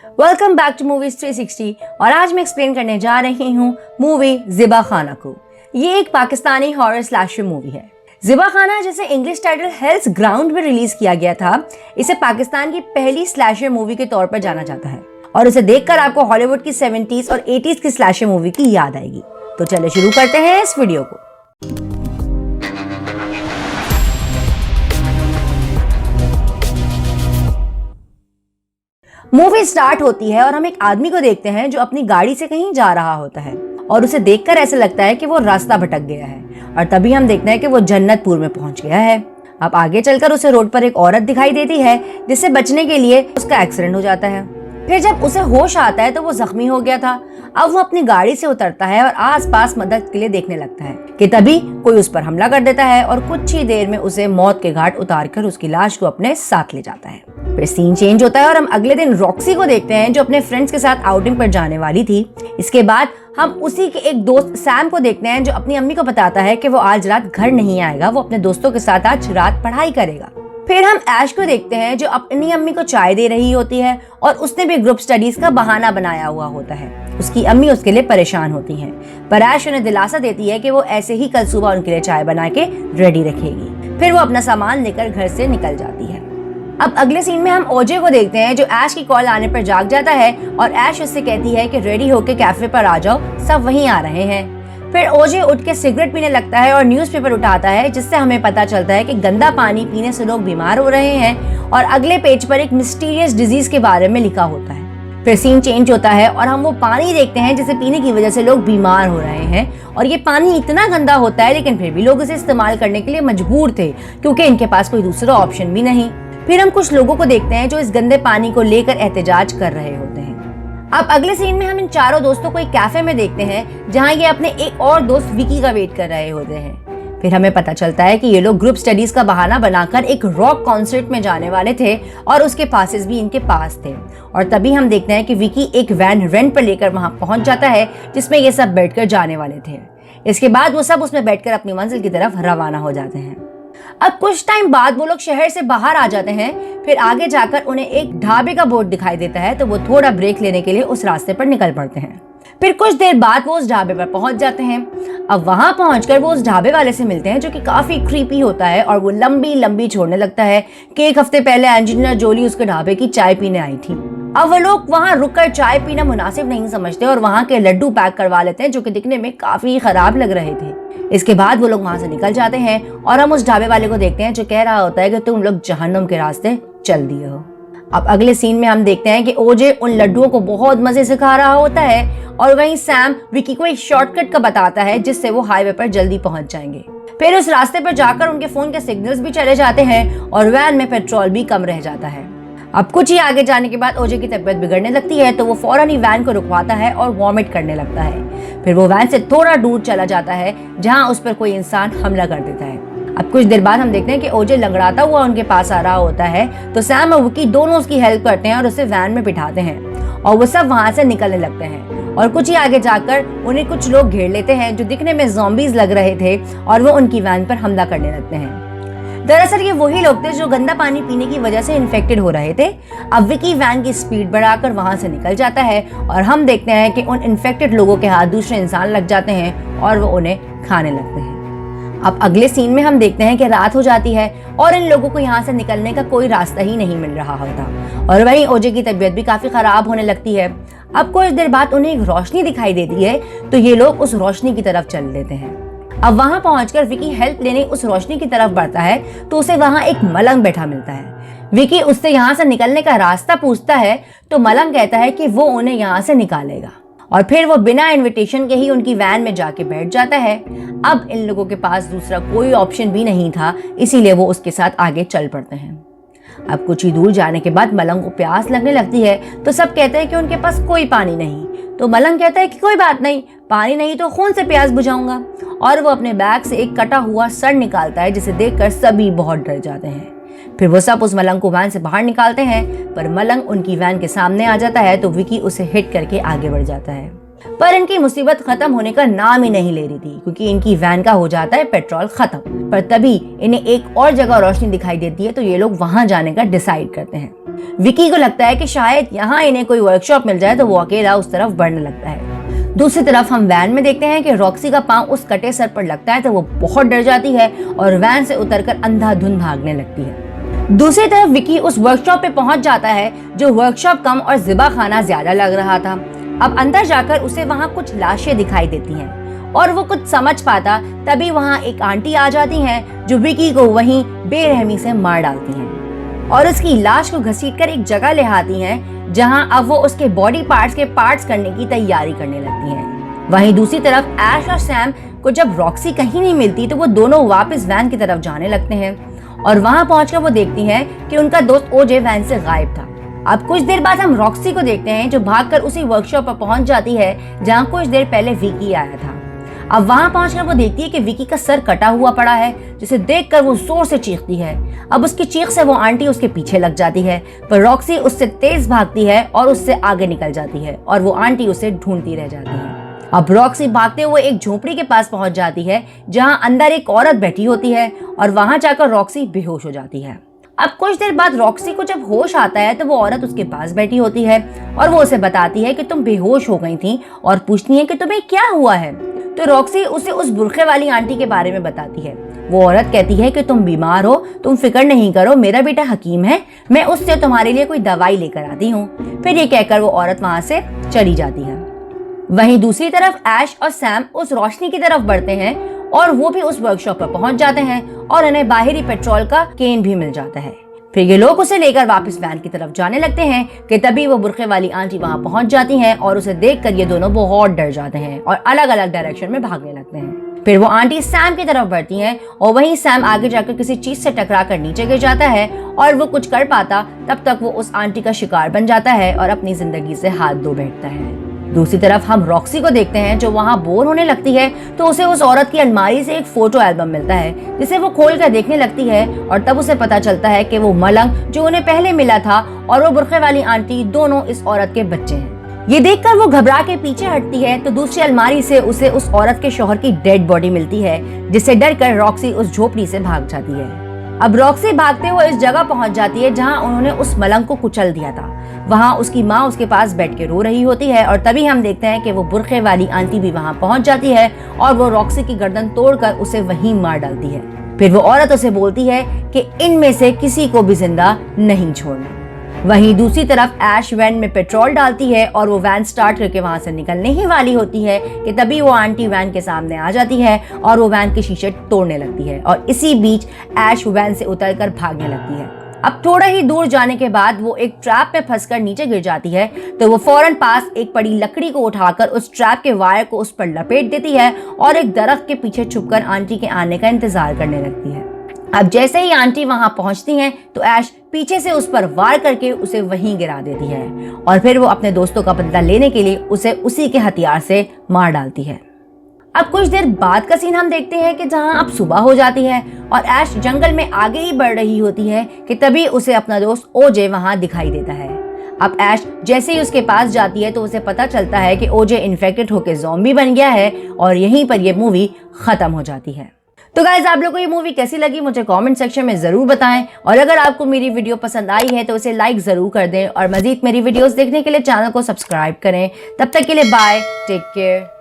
Welcome back to movies 360 और आज मैं एक्सप्लेन करने जा रही हूँ मूवी ज़िबा खाना को। ये एक पाकिस्तानी हॉरर स्लैशर मूवी है। ज़िबा खाना, जिसे इंग्लिश टाइटल हेल्स ग्राउंड में रिलीज किया गया था, इसे पाकिस्तान की पहली स्लैशर मूवी के तौर पर जाना जाता है और उसे देखकर आपको हॉलीवुड की 70s और 80s की स्लैशर मूवी की याद आएगी। तो चलिए शुरू करते हैं इस वीडियो को। मूवी स्टार्ट होती है और हम एक आदमी को देखते हैं जो अपनी गाड़ी से कहीं जा रहा होता है और उसे देखकर ऐसा लगता है कि वो रास्ता भटक गया है और तभी हम देखते हैं कि वो जन्नतपुर में पहुंच गया है। अब आगे चलकर उसे रोड पर एक औरत दिखाई देती है जिससे बचने के लिए उसका एक्सीडेंट हो जाता है। फिर जब उसे होश आता है तो वो जख्मी हो गया था। अब वो अपनी गाड़ी से उतरता है और आसपास मदद के लिए देखने लगता है कि तभी कोई उस पर हमला कर देता है और कुछ ही देर में उसे मौत के घाट उतारकर उसकी लाश को अपने साथ ले जाता है। फिर सीन चेंज होता है और हम अगले दिन रॉक्सी को देखते हैं जो अपने फ्रेंड्स के साथ आउटिंग पर जाने वाली थी। इसके बाद हम उसी के एक दोस्त सैम को देखते हैं जो अपनी अम्मी को बताता है कि वो आज रात घर नहीं आएगा, वो अपने दोस्तों के साथ आज रात पढ़ाई करेगा। फिर हम ऐश को देखते हैं जो अपनी अम्मी को चाय दे रही होती है और उसने भी ग्रुप स्टडीज का बहाना बनाया हुआ होता है। उसकी अम्मी उसके लिए परेशान होती हैं, पर ऐश उन्हें दिलासा देती है कि वो ऐसे ही कल सुबह उनके लिए चाय बना के रेडी रखेगी। फिर वो अपना सामान लेकर घर से निकल जाती है। अब अगले सीन में हम ओजे को देखते हैं जो ऐश की कॉल आने पर जाग जाता है और ऐश उससे कहती है कि रेडी होके कैफे पर आ जाओ, सब वहीं आ रहे हैं। फिर ओजे उठ के सिगरेट पीने लगता है और न्यूज़पेपर उठाता है जिससे हमें पता चलता है कि गंदा पानी पीने से लोग बीमार हो रहे हैं और अगले पेज पर एक मिस्टीरियस डिजीज के बारे में लिखा होता है। फिर सीन चेंज होता है और हम वो पानी देखते हैं जिसे पीने की वजह से लोग बीमार हो रहे हैं और ये पानी इतना गंदा होता है लेकिन फिर भी लोग इसे इस्तेमाल करने के लिए मजबूर थे क्योंकि इनके पास कोई दूसरा ऑप्शन भी नहीं। फिर हम कुछ लोगों को देखते हैं जो इस गंदे पानी को लेकर एहतजाज कर रहे होते हैं। अब अगले सीन में हम इन चारों दोस्तों को एक कैफे में देखते हैं जहां ये अपने एक और दोस्त विकी का वेट कर रहे होते हैं। फिर हमें पता चलता है कि ये लोग ग्रुप स्टडीज का बहाना बनाकर एक रॉक कॉन्सर्ट में जाने वाले थे और उसके पासेस भी इनके पास थे और तभी हम देखते हैं कि विकी एक वैन रेंट पर लेकर वहां पहुंच जाता है जिसमें ये सब बैठकर जाने वाले थे। इसके बाद वो सब उसमें बैठकर अपनी मंजिल की तरफ रवाना हो जाते हैं। अब कुछ टाइम बाद वो लोग शहर से बाहर आ जाते हैं। फिर आगे जाकर उन्हें एक ढाबे का बोर्ड दिखाई देता है तो वो थोड़ा ब्रेक लेने के लिए उस रास्ते पर निकल पड़ते हैं। फिर कुछ देर बाद वो उस ढाबे पर पहुंच जाते हैं। अब वहां पहुंचकर वो उस ढाबे वाले से मिलते हैं जो कि काफी क्रीपी होता है और वो लंबी लंबी छोड़ने लगता है कि एक हफ्ते पहले एंजेलिना जोली उसके ढाबे की चाय पीने आई थी। अब वो लोग वहां रुककर चाय पीना मुनासिब नहीं समझते और वहां के लड्डू पैक करवा लेते हैं जो कि दिखने में काफी खराब लग रहे थे। इसके बाद वो लोग वहां से निकल जाते हैं और हम उस ढाबे वाले को देखते हैं जो कह रहा होता है कि तुम लोग जहन्नुम के रास्ते चल दिए हो। अब अगले सीन में हम देखते हैं कि ओजे उन लड्डुओं को बहुत मजे से खा रहा होता है और वहीं सैम विकी को एक शॉर्टकट का बताता है जिससे वो हाईवे पर जल्दी पहुंच जाएंगे। फिर उस रास्ते पर जाकर उनके फोन के सिग्नल्स भी चले जाते हैं और वैन में पेट्रोल भी कम रह जाता है। अब कुछ ही आगे जाने के बाद ओजे की तबीयत बिगड़ने लगती है तो वो फौरन ही वैन को रुकवाता है और वॉमिट करने लगता है। फिर वो वैन से थोड़ा दूर चला जाता है जहां उस पर कोई इंसान हमला कर देता है। अब कुछ देर बाद हम देखते हैं कि ओजे लंगड़ाता हुआ उनके पास आ रहा होता है तो सैम और विकी दोनों उसकी हेल्प करते हैं और उसे वैन में बिठाते हैं और वो सब वहां से निकलने लगते हैं और कुछ ही आगे जाकर उन्हें कुछ लोग घेर लेते हैं जो दिखने में ज़ॉम्बीज लग रहे थे और वो उनकी वैन पर हमला करने लगते हैं। दरअसल ये वही लोग थे जो गंदा पानी पीने की वजह से इन्फेक्टेड हो रहे थे। अब विकी वैन की स्पीड बढ़ाकर वहां से निकल जाता है और हम देखते हैं कि उन इन्फेक्टेड लोगों के हाथ दूसरे इंसान लग जाते हैं और वो उन्हें खाने लगते हैं। अब अगले सीन में हम देखते हैं कि रात हो जाती है और इन लोगों को यहाँ से निकलने का कोई रास्ता ही नहीं मिल रहा होता और वहीं ओजे की तबीयत भी काफी खराब होने लगती है। अब कुछ देर बाद उन्हें एक रोशनी दिखाई देती है तो ये लोग उस रोशनी की तरफ चल देते हैं। अब वहां पहुंचकर विकी हेल्प लेने उस रोशनी की तरफ बढ़ता है तो उसे वहां एक मलंग बैठा मिलता है। विकी उससे यहाँ से निकलने का रास्ता पूछता है तो मलंग कहता है कि वो उन्हें यहाँ से निकालेगा और फिर वो बिना इनविटेशन के ही उनकी वैन में जाके बैठ जाता है। अब इन लोगों के पास दूसरा कोई ऑप्शन भी नहीं था, इसीलिए वो उसके साथ आगे चल पड़ते हैं। अब कुछ ही दूर जाने के बाद मलंग को प्यास लगने लगती है तो सब कहते हैं कि उनके पास कोई पानी नहीं। तो मलंग कहता है कि कोई बात नहीं, पानी नहीं तो खून से प्यास बुझाऊंगा और वो अपने बैग से एक कटा हुआ सर निकालता है जिसे देखकर सभी बहुत डर जाते हैं। फिर वो सब उस मलंग को वैन से बाहर निकालते हैं पर मलंग उनकी वैन के सामने आ जाता है तो विकी उसे हिट करके आगे बढ़ जाता है। पर इनकी मुसीबत खत्म होने का नाम ही नहीं ले रही थी, क्योंकि इनकी वैन का हो जाता है पेट्रोल खत्म। पर तभी इन्हें एक और जगह रोशनी दिखाई देती है, तो ये लोग वहां जाने का डिसाइड करते हैं। विकी को लगता है कि शायद यहाँ इन्हें कोई वर्कशॉप मिल जाए, तो वो अकेला उस तरफ बढ़ने लगता है। दूसरी तरफ हम वैन में देखते हैं कि रॉक्सी का पांव उस कटे सर पर लगता है, तो वो बहुत डर जाती है और वैन से उतरकर अंधाधुंध भागने लगती है। दूसरी तरफ विकी उस वर्कशॉप पे पहुंच जाता है, जो वर्कशॉप कम और ज़िबा खाना ज्यादा लग रहा था। अब अंदर जाकर उसे वहां कुछ लाशें दिखाई देती हैं और वो कुछ समझ पाता, तभी वहां एक आंटी आ जाती हैं जो विकी को वहीं बेरहमी से मार डालती हैं और उसकी लाश को घसीटकर एक जगह ले आती हैं, जहां अब वो उसके बॉडी पार्ट्स के पार्ट्स करने की तैयारी करने लगती हैं। वहीं दूसरी तरफ ऐश और सैम को जब रॉक्सी कहीं नहीं मिलती, तो वो दोनों वापस वैन की तरफ जाने लगते हैं और वहां पहुंचकर वो देखती हैं कि उनका दोस्त ओजे वैन से गायब था। अब कुछ देर बाद हम रॉक्सी को देखते हैं, जो भागकर उसी वर्कशॉप पर पहुंच जाती है जहां कुछ देर पहले विकी आया था। अब वहां पहुंचकर वो देखती है कि विकी का सर कटा हुआ पड़ा है, जिसे देखकर वो जोर से चीखती है। अब उसकी चीख से वो आंटी उसके पीछे लग जाती है, पर रॉक्सी उससे तेज भागती है और उससे आगे निकल जाती है और वो आंटी उसे ढूंढती रह जाती है। अब रॉक्सी भागते हुए एक झोपड़ी के पास पहुंच जाती है, जहां अंदर एक औरत बैठी होती है और वहां जाकर रॉक्सी बेहोश हो जाती है। अब कुछ देर बाद रॉक्सी को जब होश आता है, तो वो औरत उसके पास बैठी होती है और वो उसे बताती है कि तुम बेहोश हो गई थी और पूछती है कि तुम्हें क्या हुआ है। तो रॉक्सी उसे उस बुरखे वाली आंटी के बारे में बताती है। वो औरत कहती है कि तुम बीमार हो, तुम फिक्र नहीं करो, मेरा बेटा हकीम है, मैं उससे तुम्हारे लिए कोई दवाई लेकर आती हूँ। फिर ये कहकर वो औरत वहां से चली जाती है। वहीं दूसरी तरफ ऐश और सैम उस रोशनी की तरफ बढ़ते हैं और वो भी उस वर्कशॉप पर पहुंच जाते हैं और उन्हें बाहरी पेट्रोल का केन भी मिल जाता है। फिर ये लोग उसे लेकर वापस वैन की तरफ जाने लगते हैं कि तभी वो बुरखे वाली आंटी वहां पहुंच जाती हैं और उसे देखकर ये दोनों बहुत डर जाते हैं और अलग अलग डायरेक्शन में भागने लगते हैं। फिर वो आंटी सैम की तरफ बढ़ती हैं और वहीं सैम आगे जाकर किसी चीज से टकरा कर नीचे गिर जाता है और वो कुछ कर पाता, तब तक वो उस आंटी का शिकार बन जाता है और अपनी जिंदगी से हाथ धो बैठता है। दूसरी तरफ हम रॉक्सी को देखते हैं, जो वहां बोर होने लगती है, तो उसे उस औरत की अलमारी से एक फोटो एल्बम मिलता है, जिसे वो खोलकर देखने लगती है और तब उसे पता चलता है कि वो मलंग जो उन्हें पहले मिला था और वो बुरखे वाली आंटी दोनों इस औरत के बच्चे हैं। ये देखकर वो घबरा के पीछे हटती है, तो दूसरी अलमारी से उसे उस औरत के शौहर की डेड बॉडी मिलती है, जिससे डरकर रॉक्सी उस झोपड़ी से भाग जाती है। अब रॉक्सी भागते हुए इस जगह पहुंच जाती है जहां उन्होंने उस मलंग को कुचल दिया था। वहां उसकी माँ उसके पास बैठ के रो रही होती है और तभी हम देखते हैं कि वो बुरखे वाली आंटी भी वहां पहुंच जाती है और वो रॉक्सी की गर्दन तोड़कर उसे वहीं मार डालती है। फिर वो औरत उसे बोलती है कि इनमें से किसी को भी जिंदा नहीं छोड़ना। वहीं दूसरी तरफ ऐश वैन में पेट्रोल डालती है और वो वैन स्टार्ट करके वहां से निकलने ही वाली होती है कि तभी वो आंटी वैन के सामने आ जाती है और वो वैन के शीशे तोड़ने लगती है और इसी बीच ऐश वैन से उतरकर भागने लगती है। अब थोड़ा ही दूर जाने के बाद वो एक ट्रैप में फंसकर नीचे गिर जाती है, तो वो फौरन पास एक पड़ी लकड़ी को उठाकर उस ट्रैप के वायर को उस पर लपेट देती है और एक दरख्त के पीछे छुपकर आंटी के आने का इंतजार करने लगती है। अब जैसे ही आंटी वहां पहुंचती हैं, तो ऐश पीछे से उस पर वार करके उसे वहीं गिरा देती है और फिर वो अपने दोस्तों का बदला लेने के लिए उसे उसी के हथियार से मार डालती है। अब कुछ देर बाद का सीन हम देखते हैं कि जहां अब सुबह हो जाती है और ऐश जंगल में आगे ही बढ़ रही होती है कि तभी उसे अपना दोस्त ओजे वहां दिखाई देता है। अब ऐश जैसे ही उसके पास जाती है, तो उसे पता चलता है कि ओजे इन्फेक्टेड होकर ज़ॉम्बी बन गया है और यहीं पर यह मूवी खत्म हो जाती है। तो गाइस, आप लोगों को ये मूवी कैसी लगी मुझे कमेंट सेक्शन में जरूर बताएं और अगर आपको मेरी वीडियो पसंद आई है तो उसे लाइक जरूर कर दें और मजीद मेरी वीडियोस देखने के लिए चैनल को सब्सक्राइब करें। तब तक के लिए बाय, टेक केयर।